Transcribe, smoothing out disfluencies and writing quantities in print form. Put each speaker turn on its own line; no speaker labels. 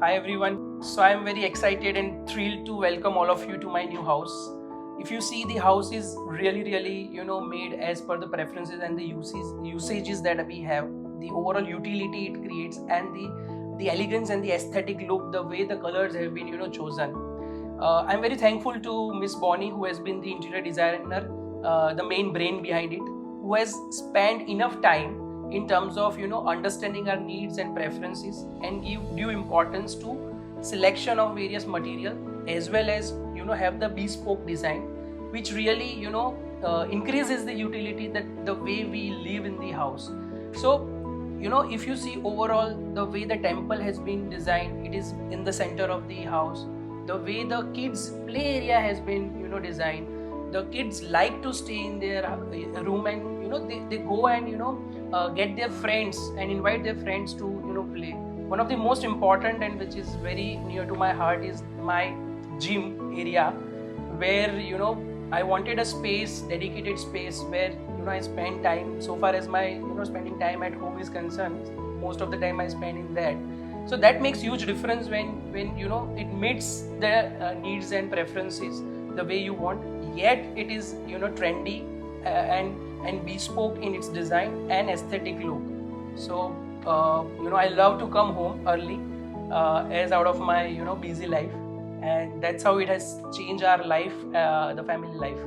Hi everyone. So I am very excited and thrilled to welcome all of you to my new house. If you see, the house is really made as per the preferences and the usages that we have, the overall utility it creates, and the elegance and the aesthetic look, the way the colors have been chosen. I'm very thankful to Miss Bonnie, who has been the interior designer, the main brain behind it, who has spent enough time in terms of understanding our needs and preferences and give due importance to selection of various material, as well as have the bespoke design, which really increases the utility, that the way we live in the house. So if you see overall the way the temple has been designed, it is in the center of the house. The way the kids play area has been designed, the kids like to stay in their room, and they go and get their friends and invite their friends to play. One of the most important, and which is very near to my heart, is my gym area, where I wanted a space, dedicated space, where I spend time. So far as my spending time at home is concerned, most of the time I spend in that. So that makes huge difference when it meets the needs and preferences the way you want, yet it is trendy and bespoke in its design and aesthetic look. So I love to come home early, as out of my busy life, and that's how it has changed our life, the family life.